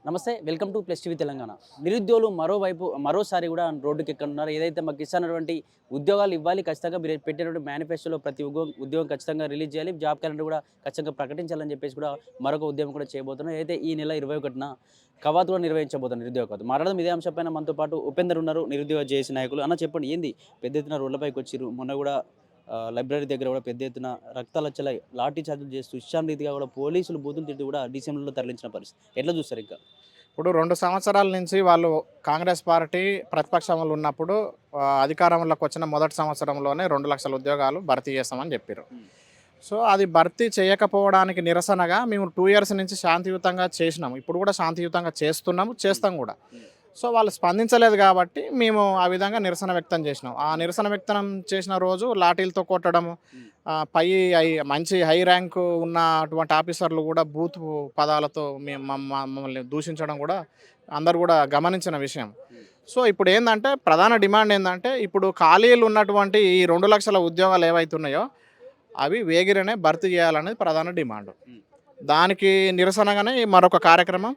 నమస్తే welcome to plus TV Telangana. నిరుద్యోగులు మరోసారి కూడా రోడ్డుకి ఎక్కనున్నారు. ఏదైతే మాకు ఇస్తున్నటువంటి ఉద్యోగాలు ఇవ్వాలి, ఖచ్చితంగా మీరు పెట్టినటువంటి మేనిఫెస్టోలో ప్రతి ఉద్యోగం ఖచ్చితంగా రిలీజ్ చేయాలి, జాబ్ క్యాలెండర్ కూడా ఖచ్చితంగా ప్రకటించాలని చెప్పేసి కూడా మరొక ఉద్యమం కూడా చేయబోతున్నారు. అయితే ఈ నెల 21న కవాతు కూడా నిర్వహించబోతున్నారు నిరుద్యోగ కవాతు. మాట్లాడదాం ఇదే అంశంపైన. మనతో పాటు ఉపేందర్ ఉన్నారు, నిరుద్యోగ జేఏసీ నాయకులు. అన్న చెప్పండి, ఏంది పెద్ద ఎత్తున రోడ్లపైకి వచ్చిర్రు? మొన్న కూడా లైబ్రరీ దగ్గర కూడా పెద్ద ఎత్తున రక్తాలచ్చల లాఠీ చార్జీలు చేస్తూ ఇష్టాం రీతిగా కూడా పోలీసులు బూతులు తిట్టి కూడా డిసెంబర్లో తరలించిన పరిస్థితి. ఎట్లా చూస్తారు ఇంకా? ఇప్పుడు 2 సంవత్సరాల నుంచి వాళ్ళు కాంగ్రెస్ పార్టీ ప్రతిపక్షంలో ఉన్నప్పుడు అధికారంలోకి వచ్చిన మొదటి సంవత్సరంలోనే 2,00,000 ఉద్యోగాలు భర్తీ చేస్తామని చెప్పారు. సో అది భర్తీ చేయకపోవడానికి నిరసనగా మేము 2 ఇయర్స్ నుంచి శాంతియుతంగా చేసినాము. ఇప్పుడు కూడా శాంతియుతంగా చేస్తున్నాము, చేస్తాం కూడా. సో వాళ్ళు స్పందించలేదు కాబట్టి మేము ఆ విధంగా నిరసన వ్యక్తం చేసినాం. ఆ నిరసన వ్యక్తం చేసిన రోజు లాఠీలతో కొట్టడము, మంచి హై ర్యాంకు ఉన్న అటువంటి ఆఫీసర్లు కూడా బూత్ పదాలతో మమ్మల్ని దూషించడం కూడా అందరు కూడా గమనించిన విషయం. సో ఇప్పుడు ఏంటంటే ప్రధాన డిమాండ్ ఏంటంటే, ఇప్పుడు ఖాళీలు ఉన్నటువంటి ఈ 2,00,000 ఉద్యోగాలు ఏవైతున్నాయో అవి వేగిరనే భర్తీ చేయాలనేది ప్రధాన డిమాండ్. దానికి నిరసనగానే మరొక కార్యక్రమం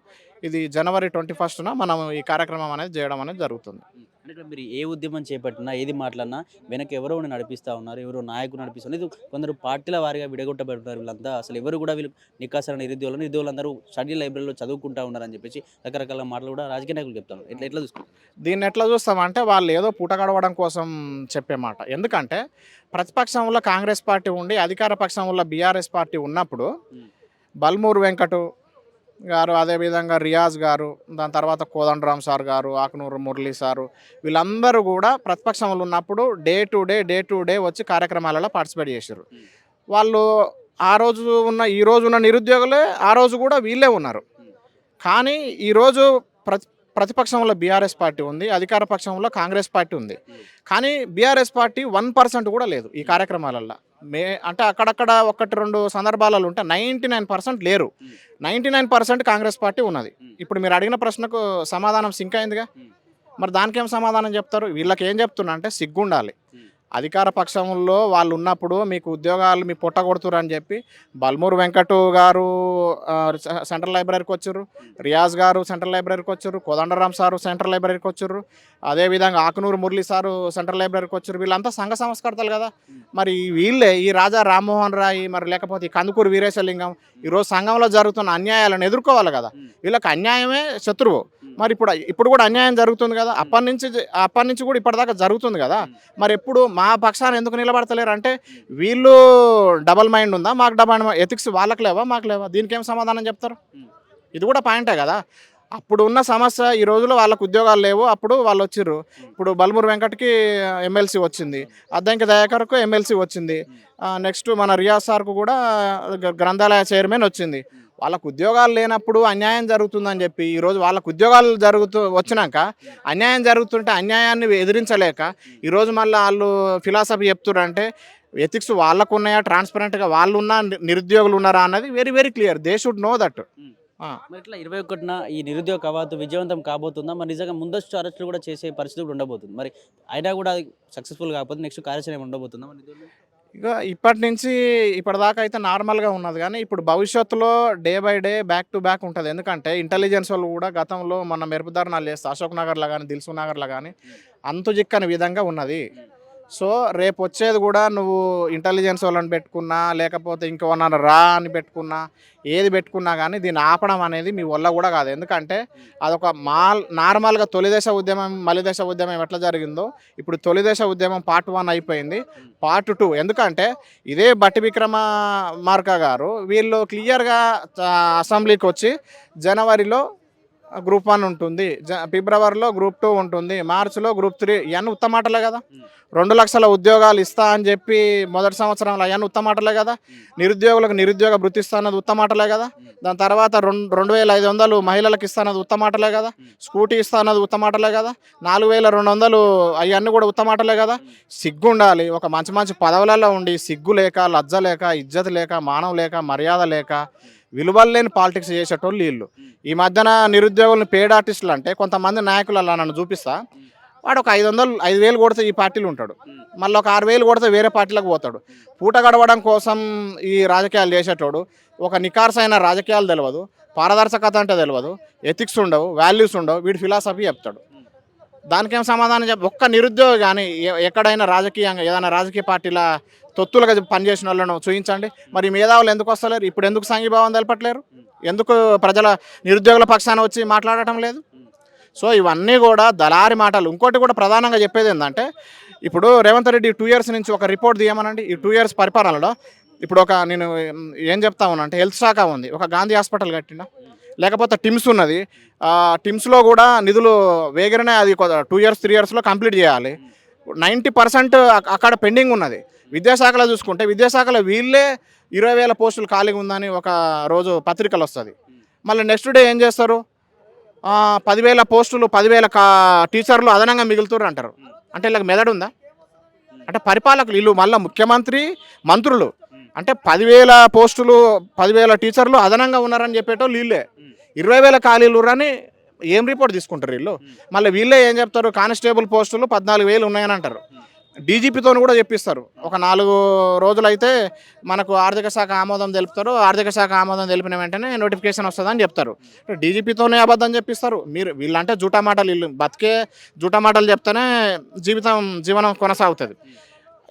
ఇది జనవరి 21న మనం ఈ కార్యక్రమం అనేది చేయడం అనేది జరుగుతుంది. అంటే మీరు ఏ ఉద్యమం చేపట్టినా, ఏది మాట్లాడినా వెనక ఎవరో ఉండి నడిపిస్తూ ఉన్నారు, ఎవరో నాయకులు నడిపిస్తున్నారు. ఇది కొందరు పార్టీల వారిగా విడగొట్టబడుతున్నారు. వీళ్ళంతా అసలు ఎవరు కూడా వీళ్ళు నికాసైన నిరుద్యోగులందరూ స్టడీ లైబ్రరీలో చదువుకుంటూ ఉన్నారని చెప్పేసి రకరకాల మాటలు కూడా రాజకీయ నాయకులు చెప్తారు. ఎట్లా చూసుకుంటారు దీన్ని? ఎట్లా చూస్తామంటే వాళ్ళు ఏదో పూట గడవడం కోసం చెప్పే మాట. ఎందుకంటే ప్రతిపక్షంలో కాంగ్రెస్ పార్టీ ఉండి అధికార పక్షంలో బీఆర్ఎస్ పార్టీ ఉన్నప్పుడు బల్మూరు వెంకటు గారు, అదేవిధంగా రియాజ్ గారు, దాని తర్వాత కోదండరామ్ సార్ గారు, ఆకునూరు మురళీ సారు, వీళ్ళందరూ కూడా ప్రతిపక్షంలో ఉన్నప్పుడు డే టు డే వచ్చి కార్యక్రమాలలో పార్టిసిపేట్ చేశారు. వాళ్ళు ఈ రోజు ఉన్న నిరుద్యోగులే ఆ రోజు కూడా వీళ్ళే ఉన్నారు. కానీ ఈరోజు ప్రతిపక్షంలో బీఆర్ఎస్ పార్టీ ఉంది, అధికార పక్షంలో కాంగ్రెస్ పార్టీ ఉంది. కానీ బీఆర్ఎస్ పార్టీ 1% కూడా లేదు ఈ కార్యక్రమాలలో. అంటే అక్కడక్కడ 1-2 సందర్భాలలో ఉంటే 99% లేరు. 99% కాంగ్రెస్ పార్టీ ఉన్నది. ఇప్పుడు మీరు అడిగిన ప్రశ్నకు సమాధానం సింక్ అయిందిగా. మరి దానికేం సమాధానం చెప్తారు? వీళ్ళకి ఏం చెప్తున్నా అంటే సిగ్గుండాలి. అధికార పక్షంలో వాళ్ళు ఉన్నప్పుడు మీకు ఉద్యోగాలు మీ పొట్ట కొడుతురు అని చెప్పి బల్మూరు వెంకటు గారు సెంట్రల్ లైబ్రరీకి వచ్చారు, రియాజ్ గారు సెంట్రల్ లైబ్రరీకి వచ్చారు, కోదండరామ్ సారు సెంట్రల్ లైబ్రరీకి వచ్చారు, అదేవిధంగా ఆకునూరు మురళీ సారు సెంట్రల్ లైబ్రరీకి వచ్చారు. వీళ్ళంతా సంఘ సంస్కర్తలు కదా. మరి వీళ్ళే ఈ రాజా రామ్మోహన్ రాయ్, మరి లేకపోతే ఈ కందుకూరు వీరేశలింగం ఈరోజు సంఘంలో జరుగుతున్న అన్యాయాలను ఎదుర్కోవాలి కదా. వీళ్ళకి అన్యాయమే శత్రువు. మరి ఇప్పుడు కూడా అన్యాయం జరుగుతుంది కదా. అప్పటి నుంచి కూడా ఇప్పటిదాకా జరుగుతుంది కదా. మరి ఎప్పుడు మా పక్షాన్ని ఎందుకు నిలబడతలేరు అంటే వీళ్ళు డబల్ మైండ్ ఉందా, మాకు డబల్ ఎథిక్స్ వాళ్ళకి లేవా, మాకు లేవా? దీనికి ఏం సమాధానం చెప్తారు? ఇది కూడా పాయింటే కదా. అప్పుడు ఉన్న సమస్య ఈ రోజులో వాళ్ళకు ఉద్యోగాలు లేవు, అప్పుడు వాళ్ళు వచ్చిర్రు. ఇప్పుడు బల్మూరు వెంకట్కి ఎమ్మెల్సీ వచ్చింది, అద్దంకి దయాకర్కు ఎమ్మెల్సీ వచ్చింది, నెక్స్ట్ మన రియాజ్ సార్కు కూడా గ్రంథాలయ చైర్మన్ వచ్చింది. వాళ్ళకు ఉద్యోగాలు లేనప్పుడు అన్యాయం జరుగుతుందని చెప్పి ఈరోజు వాళ్ళకు ఉద్యోగాలు వచ్చినాక అన్యాయం జరుగుతుంటే అన్యాయాన్ని ఎదిరించలేక ఈరోజు మళ్ళీ వాళ్ళు ఫిలాసఫీ చెప్తున్నారంటే ఎథిక్స్ వాళ్ళకు ఉన్నాయా, ట్రాన్స్పరెంట్గా వాళ్ళు ఉన్న నిరుద్యోగులు ఉన్నారా అన్నది very very clear. They should know that. మరి ఇట్లా 21న ఈ నిరుద్యోగ కవాతు విజయవంతం కాబోతుందా? మరి నిజంగా ముందస్తు అరెస్టులు కూడా చేసే పరిస్థితి కూడా ఉండబోతుంది. మరి అయినా కూడా సక్సెస్ఫుల్ కాకపోతే నెక్స్ట్ కార్యాచరణ ఉండబోతుందా? మరి ఇక ఇప్పటి నుంచి ఇప్పటిదాకా అయితే నార్మల్గా ఉన్నది. కానీ ఇప్పుడు భవిష్యత్తులో day by day back to back ఉంటుంది. ఎందుకంటే ఇంటెలిజెన్స్ వాళ్ళు కూడా గతంలో మన మెరుపుదారుణాలు చేస్తే అశోక్ నగర్లో కానీ దిల్సుఖ్ నగర్లో కానీ అంతు చిక్కని విధంగా ఉన్నది. సో రేపు వచ్చేది కూడా నువ్వు ఇంటెలిజెన్స్ వాళ్ళని పెట్టుకున్నా, లేకపోతే ఇంకోనా రా అని పెట్టుకున్నా, ఏది పెట్టుకున్నా కానీ దీన్ని ఆపడం అనేది మీ వల్ల కూడా కాదు. ఎందుకంటే అదొక నార్మల్గా తొలిదశ ఉద్యమం మలిదశ ఉద్యమం ఎట్లా జరిగిందో ఇప్పుడు తొలిదశ ఉద్యమం పార్ట్ 1 అయిపోయింది, పార్ట్ 2. ఎందుకంటే ఇదే బట్టి విక్రమార్క గారు వీళ్ళు క్లియర్గా అసెంబ్లీకి వచ్చి జనవరిలో గ్రూప్ 1 ఉంటుంది, ఫిబ్రవరిలో గ్రూప్ 2 ఉంటుంది, మార్చిలో గ్రూప్ 3, ఇవన్నీ ఉత్తమాటలే కదా. 2,00,000 ఉద్యోగాలు ఇస్తా అని చెప్పి మొదటి సంవత్సరంలో అవన్నీ ఉత్తమాటలే కదా. నిరుద్యోగులకు నిరుద్యోగ భృతి ఇస్తానది ఉత్తమాటలే కదా. దాని తర్వాత 2,500 మహిళలకు ఇస్తానది ఉత్తమాటలే కదా. స్కూటీ ఇస్తానది ఉత్తమాటలే కదా. 4,200 అవన్నీ కూడా ఉత్తమాటలే కదా. సిగ్గు ఉండాలి. ఒక మంచి మంచి పదవులలో ఉండి సిగ్గు లేక, లజ్జ లేక, ఇజ్జత్ లేక, మానవ లేక, మర్యాద లేక, విలువలు లేని పాలిటిక్స్ చేసేటోళ్ళు వీళ్ళు. ఈ మధ్యన నిరుద్యోగులను పేడ్ ఆర్టిస్టులు అంటే కొంతమంది నాయకులు అలా నన్ను చూపిస్తా, వాడు ఒక 5,000 కొడితే ఈ పార్టీలు ఉంటాడు, మళ్ళీ ఒక 6,000 కొడితే వేరే పార్టీలకు పోతాడు. పూట గడవడం కోసం ఈ రాజకీయాలు చేసేటోడు ఒక నికార్సైన రాజకీయాలు తెలియదు, పారదర్శకత అంటే తెలియదు, ఎథిక్స్ ఉండవు, వాల్యూస్ ఉండవు, వీడి ఫిలాసఫీ చెప్తాడు. దానికేం సమాధానం ఒక్క నిరుద్యోగి కానీ ఎక్కడైనా రాజకీయంగా ఏదైనా రాజకీయ పార్టీల తొత్తులుగా పనిచేసిన వాళ్ళను చూపించండి. మరి మేధావులు ఎందుకు వస్తలేరు? ఇప్పుడు ఎందుకు సంఘీభావం తెలపట్లేరు? ఎందుకు ప్రజల నిరుద్యోగుల పక్షాన వచ్చి మాట్లాడటం లేదు? సో ఇవన్నీ కూడా దళారి మాటలు. ఇంకోటి కూడా ప్రధానంగా చెప్పేది ఏంటంటే, ఇప్పుడు రేవంత్ రెడ్డి 2 years నుంచి ఒక రిపోర్ట్ తీయమనండి. ఈ 2 years పరిపాలనలో ఇప్పుడు నేను ఏం చెప్తా ఉన్నానంటే, హెల్త్ శాఖ ఉంది, ఒక గాంధీ హాస్పిటల్ కట్టినా, లేకపోతే టిమ్స్ ఉన్నది, టిమ్స్లో కూడా నిధులు వేగరనే అది 2 years 3 yearsలో కంప్లీట్ చేయాలి. 90% అక్కడ పెండింగ్ ఉన్నది. విద్యాశాఖలో చూసుకుంటే విద్యాశాఖలో వీళ్ళే 20,000 పోస్టులు ఖాళీగా ఉందని ఒక రోజు పత్రికలు వస్తుంది. మళ్ళీ నెక్స్ట్ డే ఏం చేస్తారు, 10,000 పోస్టులు 10,000 టీచర్లు అదనంగా మిగులుతారు అంటారు. అంటే వీళ్ళకి మెదడు ఉందా? అంటే పరిపాలకులు వీళ్ళు మళ్ళీ ముఖ్యమంత్రి మంత్రులు అంటే 10,000 పోస్టులు 10,000 టీచర్లు అదనంగా ఉన్నారని చెప్పేటోళ్ళు వీళ్ళే. 20,000 ఖాళీలు అని ఏం రిపోర్ట్ తీసుకుంటారు వీళ్ళు? మళ్ళీ వీళ్ళే ఏం చెప్తారు, కానిస్టేబుల్ పోస్టులు 14,000 ఉన్నాయని అంటారు. డీజీపీతో కూడా చెప్పిస్తారు. ఒక 4 రోజులైతే మనకు ఆర్థిక శాఖ ఆమోదం తెలుపుతారు, ఆర్థిక శాఖ ఆమోదం తెలిపిన వెంటనే నోటిఫికేషన్ వస్తుందని చెప్తారు. డీజీపీతోనే అబద్ధం చెప్పిస్తారు. వీళ్ళంటే జూటా మాటలు, వీళ్ళు బతికే జూటా మాటలు చెప్తేనే జీవనం కొనసాగుతుంది.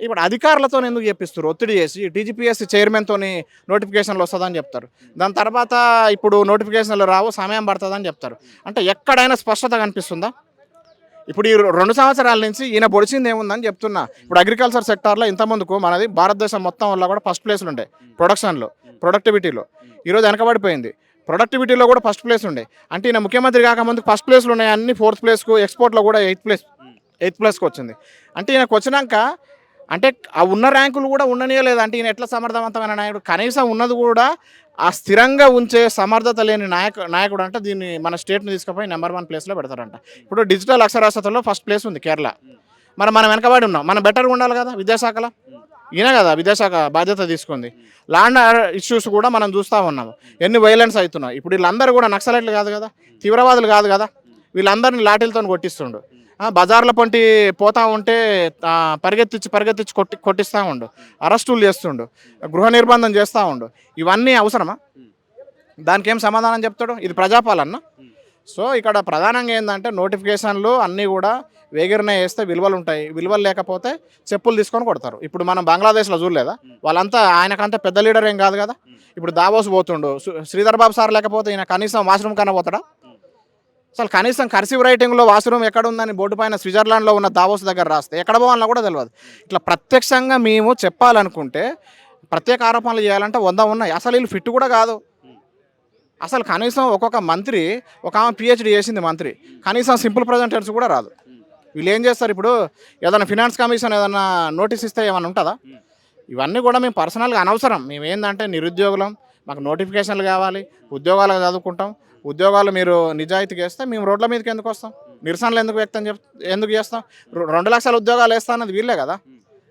ఇప్పుడు అధికారులతో ఎందుకు చెప్పిస్తారు? ఒత్తిడి చేసి టీజీపీఎస్సీ చైర్మన్తో నోటిఫికేషన్లు వస్తుందని చెప్తారు. దాని తర్వాత ఇప్పుడు నోటిఫికేషన్లు రావు, సమయం పడుతుందని చెప్తారు. అంటే ఎక్కడైనా స్పష్టత కనిపిస్తుందా? ఇప్పుడు ఈ 2 సంవత్సరాల నుంచి ఈయన పొడిచింది ఏముందని చెప్తున్నా. ఇప్పుడు అగ్రికల్చర్ సెక్టార్లో ఇంతమందుకు మనది భారతదేశం మొత్తం వల్ల కూడా ఫస్ట్ ప్లేస్లు ఉండే ప్రొడక్షన్లో, ప్రొడక్టివిటీలో. ఈరోజు వెనకబడిపోయింది. ప్రొడక్టివిటీలో కూడా ఫస్ట్ ప్లేస్ ఉండే. అంటే ఈయన ముఖ్యమంత్రి కాకముందుకు ఫస్ట్ ప్లేస్లు ఉన్నాయి, అన్ని 4th ప్లేస్కు, ఎక్స్పోర్ట్లో కూడా 8th ప్లేస్కి వచ్చింది. అంటే ఈయనకు వచ్చినాక అంటే ఆ ఉన్న ర్యాంకులు కూడా ఉండనియలేదు. అంటే ఈయన ఎట్లా సమర్థవంతమైన నాయకుడు? కనీసం ఉన్నది కూడా ఆ స్థిరంగా ఉంచే సమర్థత లేని నాయకుడు అంటే దీన్ని మన స్టేట్ని తీసుకుపోయి నెంబర్ 1 ప్లేస్లో పెడతారంట. ఇప్పుడు డిజిటల్ అక్షరాస్యతలో ఫస్ట్ ప్లేస్ ఉంది కేరళ. మరి మనం వెనకబడి ఉన్నాం, మనం బెటర్గా ఉండాలి కదా. విద్యాశాఖలో ఈయన కదా విద్యాశాఖ బాధ్యత తీసుకుంది. ల్యాండ్ ఇష్యూస్ కూడా మనం చూస్తూ ఉన్నాము, ఎన్ని వైలెన్స్ అవుతున్నాయి. ఇప్పుడు వీళ్ళందరూ కూడా నక్సలైట్లు కాదు కదా, తీవ్రవాదులు కాదు కదా, వీళ్ళందరినీ లాఠీలతో కొట్టిస్తుండు. బజార్ల పొంటి పోతా ఉంటే పరిగెత్తించి కొట్టిస్తూ ఉండు, అరెస్టులు చేస్తుండు, గృహ నిర్బంధం చేస్తూ ఉండు. ఇవన్నీ అవసరమా? దానికి ఏం సమాధానం చెప్తాడు? ఇది ప్రజాపాలన. సో ఇక్కడ ప్రధానంగా ఏంటంటే నోటిఫికేషన్లు అన్నీ కూడా వేగిరనే వేస్తే విలువలు ఉంటాయి, విలువలు లేకపోతే చెప్పులు తీసుకొని కొడతారు. ఇప్పుడు మనం బంగ్లాదేశ్లో చూడలేదా? వాళ్ళంతా ఆయనకంతా పెద్ద లీడర్ ఏం కాదు కదా. ఇప్పుడు దావోస్ పోతుండు, శ్రీధర్ బాబు సార్ లేకపోతే ఈయన కనీసం వాష్రూమ్ కన్నా పోతాడా? అసలు కనీసం కర్సివ్ రైటింగ్లో వాష్రూమ్ ఎక్కడ ఉందని బోర్డు పైన స్విట్జర్లాండ్లో ఉన్న దావోస్ దగ్గర రాస్తే ఎక్కడ పోవాలన్నా కూడా తెలియదు. ఇట్లా ప్రత్యక్షంగా మేము చెప్పాలనుకుంటే ప్రత్యేక ఆరోపణలు చేయాలంటే 100 ఉన్నాయి. అసలు వీళ్ళు ఫిట్ కూడా కాదు. అసలు కనీసం ఒక్కొక్క మంత్రి, ఒక ఆమె పిహెచ్డి చేసింది మంత్రి, కనీసం సింపుల్ ప్రజెంటేషన్స్ కూడా రాదు. వీళ్ళు ఏం చేస్తారు? ఇప్పుడు ఏదైనా ఫినాన్స్ కమిషన్ ఏదైనా నోటీస్ ఇస్తే ఏమైనా ఉంటుందా? ఇవన్నీ కూడా మేము పర్సనల్గా అనవసరం. మేము ఏంటంటే నిరుద్యోగులం, మాకు నోటిఫికేషన్లు కావాలి, ఉద్యోగాలు చదువుకుంటాం. ఉద్యోగాలు మీరు నిజాయితీగా వేస్తే మేము రోడ్ల మీదకి ఎందుకు వస్తాం? నిరసనలు ఎందుకు చేస్తాం? 2 లక్షల ఉద్యోగాలు వేస్తా అన్నది వీళ్ళే కదా.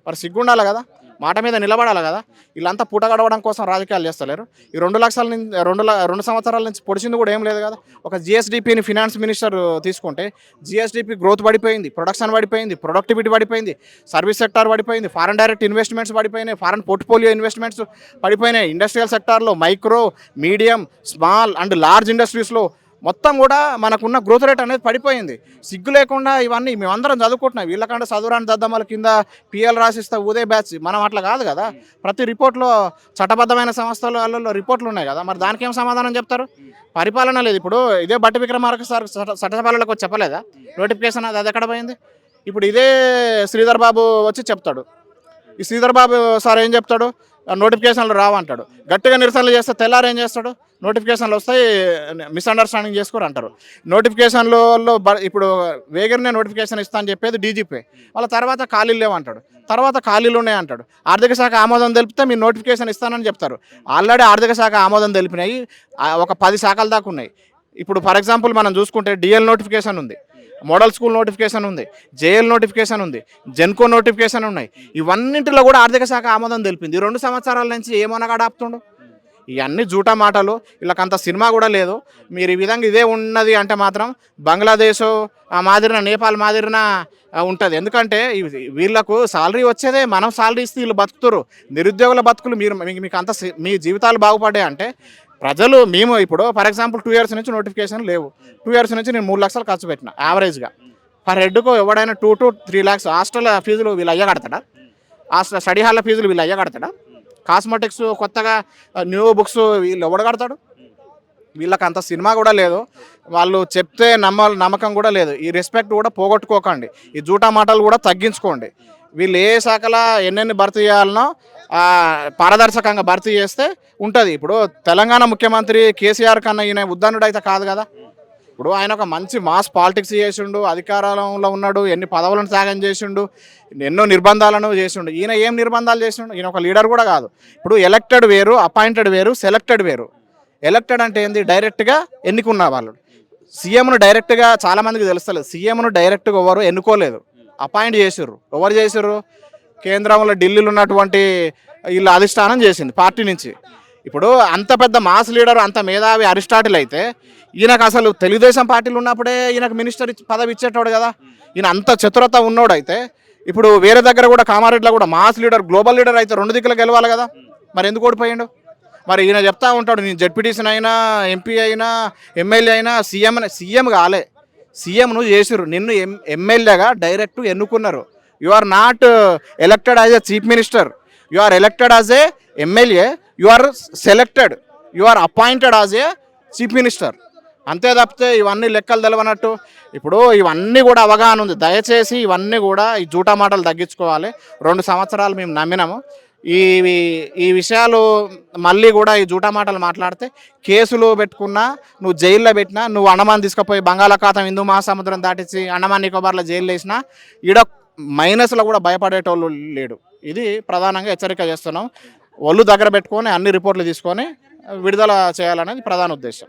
మరి సిగ్గుండాలి కదా, మాట మీద నిలబడాలి కదా. వీళ్ళంతా పూట గడవడం కోసం రాజకీయాలు చేస్తలేరు. ఈ 2 లక్షల నుంచి 2 సంవత్సరాల నుంచి పొడిచింది కూడా ఏం లేదు కదా. ఒక జిఎస్డిపిని ఫినాన్స్ మినిస్టర్ తీసుకుంటే జిఎస్డిపి గ్రోత్ పడిపోయింది, ప్రొడక్షన్ పడిపోయింది, ప్రొడక్టివిటీ పడిపోయింది, సర్వీస్ సెక్టార్ పడిపోయింది, ఫారెన్ డైరెక్ట్ ఇన్వెస్ట్మెంట్స్ పడిపోయినాయి, ఫారెన్ పోర్ట్ఫోలియో ఇన్వెస్ట్మెంట్స్ పడిపోయినాయి, ఇండస్ట్రియల్ సెక్టార్లో micro, medium, small and large ఇండస్ట్రీస్లో మొత్తం కూడా మనకున్న గ్రోత్ రేట్ అనేది పడిపోయింది. సిగ్గు లేకుండా ఇవన్నీ మేమందరం చదువుకుంటున్నాం. వీళ్ళకంటే చదువురాని దద్దమ్మల కింద పిఎల్ రాసిస్తా ఉదే బ్యాచ్. మనం అట్లా కాదు కదా. ప్రతి రిపోర్ట్లో చట్టబద్ధమైన సంస్థలలో రిపోర్ట్లు ఉన్నాయి కదా. మరి దానికి ఏం సమాధానం చెప్తారు? పరిపాలన లేదు. ఇప్పుడు ఇదే బట్టి విక్రమార్క సార్ చట్టసభలకు వచ్చి చెప్పలేదా నోటిఫికేషన్? అది ఎక్కడ పోయింది? ఇప్పుడు ఇదే శ్రీధర్ బాబు వచ్చి చెప్తాడు. ఈ శ్రీధర్ బాబు సార్ ఏం చెప్తాడు? నోటిఫికేషన్లు రావంటాడు. గట్టిగా నిరసనలు చేస్తే తెల్లారు ఏం చేస్తాడు? నోటిఫికేషన్లు వస్తాయి, మిస్అండర్స్టాండింగ్ చేసుకోరు అంటారు. నోటిఫికేషన్లో ఇప్పుడు వేగరనే నోటిఫికేషన్ ఇస్తా అని చెప్పేది డీజీపీ. వాళ్ళ తర్వాత ఖాళీలు లేవంటాడు, తర్వాత ఖాళీలు ఉన్నాయి అంటాడు. ఆర్థిక శాఖ ఆమోదం తెలిపితే మీరు నోటిఫికేషన్ ఇస్తానని చెప్తారు. ఆల్రెడీ ఆర్థిక శాఖ ఆమోదం తెలిపినాయి ఒక 10 శాఖల దాకా ఉన్నాయి. ఇప్పుడు ఫర్ ఎగ్జాంపుల్ మనం చూసుకుంటే డిఎల్ నోటిఫికేషన్ ఉంది, మోడల్ స్కూల్ నోటిఫికేషన్ ఉంది, జేఎల్ నోటిఫికేషన్ ఉంది, జెన్కో నోటిఫికేషన్ ఉన్నాయి. ఇవన్నింటిలో కూడా ఆర్థిక శాఖ ఆమోదం తెలిపింది. 2 సంవత్సరాల నుంచి ఏమనగా ఆపుతుండు? ఇవన్నీ జూటా మాటలు. వీళ్ళకంత సినిమా కూడా లేదు. మీరు ఈ విధంగా ఇదే ఉన్నది అంటే మాత్రం బంగ్లాదేశ్ ఆ మాదిరిన నేపాల్ మాదిరిన ఉంటుంది. ఎందుకంటే వీళ్ళకు సాలరీ వచ్చేదే, మనం సాలరీ ఇస్తే వీళ్ళు బతుకుతారు. నిరుద్యోగుల బతుకులు మీకు అంత మీ జీవితాలు బాగుపడ్డాయి అంటే ప్రజలు మేము ఇప్పుడు ఫర్ ఎగ్జాంపుల్ 2 years నుంచి నోటిఫికేషన్ లేవు. 2 years నుంచి నేను 3 లక్షలు ఖర్చు పెట్టిన యావరేజ్గా. పర్ హెడ్కు ఎవడైనా 2 to 3 lakhs. హాస్టల్ ఫీజులు వీళ్ళు అయ్యా కడతాడా? హాస్టల్ స్టడీ హాల్ల ఫీజులు వీళ్ళు అయ్యా కడతాడా? కాస్మెటిక్స్ కొత్తగా న్యూ బుక్స్ వీళ్ళు ఎవడు కడతాడు? వీళ్ళకి అంత సినిమా కూడా లేదు. వాళ్ళు చెప్తే నమ్మకం కూడా లేదు. ఈ రెస్పెక్ట్ కూడా పోగొట్టుకోకండి. ఈ జూటా మాటలు కూడా తగ్గించుకోండి. వీళ్ళు ఏ శాఖలో ఎన్నెన్ని భర్తీ చేయాలనో పారదర్శకంగా భర్తీ చేస్తే ఉంటుంది. ఇప్పుడు తెలంగాణ ముఖ్యమంత్రి కేసీఆర్ కన్నా ఈయన ఉద్దానుడు అయితే కాదు కదా. ఇప్పుడు ఆయన ఒక మంచి మాస్ పాలిటిక్స్ చేసిండు, అధికారంలో ఉన్నాడు, ఎన్ని పదవులను త్యాగం చేసిండు, ఎన్నో నిర్బంధాలను చేసిండు. ఈయన ఏం నిర్బంధాలు చేసిండు? ఈయన ఒక లీడర్ కూడా కాదు. ఇప్పుడు ఎలక్టెడ్ వేరు, అపాయింటెడ్ వేరు, సెలెక్టెడ్ వేరు. ఎలక్టెడ్ అంటే ఏంది? డైరెక్ట్గా ఎన్నుకున్న వాళ్ళు. సీఎంను డైరెక్ట్గా చాలామందికి తెలుస్తలేదు. సీఎంను డైరెక్ట్గా ఎవరు ఎన్నుకోలేదు, అపాయింట్ చేసిర్రు. ఎవరు చేసిర్రు? కేంద్రంలో ఢిల్లీలో ఉన్నటువంటి వీళ్ళు అధిష్టానం చేసింది పార్టీ నుంచి. ఇప్పుడు అంత పెద్ద మాస్ లీడర్, అంత మేధావి అరిస్టాటిల్ అయితే ఈయనకు అసలు తెలుగుదేశం పార్టీలు ఉన్నప్పుడే ఈయనకు మినిస్టర్ పదవి ఇచ్చేటోడు కదా. ఈయన అంత చతురత ఉన్నోడైతే ఇప్పుడు వేరే దగ్గర కూడా కామారెడ్డిలో కూడా మాస్ లీడర్, గ్లోబల్ లీడర్ అయితే 2 దిక్కులు గెలవాలి కదా. మరి ఎందుకు ఓడిపోయాడు? మరి ఈయన చెప్తా ఉంటాడు, నేను జెడ్పీటీసీని అయినా, ఎంపీ అయినా, ఎమ్మెల్యే అయినా, సీఎం కాలే. సీఎం నువ్వు చేసిర్రు, నిన్ను ఎమ్మెల్యేగా డైరెక్ట్ ఎన్నుకున్నారు. You are not elected as a chief minister, you are elected as a MLA, you are selected, you are appointed as a chief minister. అంతే తప్పితే ఇవన్నీ లెక్కలు తెలవనట్టు. ఇప్పుడు ఇవన్నీ కూడా అవగాహన ఉంది. దయచేసి ఇవన్నీ కూడా ఈ జూటా మాటలు తగ్గించుకోవాలి. 2 సంవత్సరాలు మేము నమ్మినాము. ఈ విషయాలు మళ్ళీ కూడా ఈ జూటా మాటలు మాట్లాడితే కేసులు పెట్టుకున్నా, నువ్వు జైల్లో పెట్టినా, నువ్వు అండమాన్ తీసుకుపోయి బంగాళాఖాతం హిందూ మహాసముద్రం దాటించి అండమాన్ నికోబార్లో జైలు వేసినా ఈడ మైనస్లో కూడా భయపడేటోళ్ళు లేడు. ఇది ప్రధానంగా హెచ్చరిక చేస్తున్నాం. ఒళ్ళు దగ్గర పెట్టుకొని అన్ని రిపోర్ట్లు తీసుకొని విడుదల చేయాలనేది ప్రధాన ఉద్దేశం.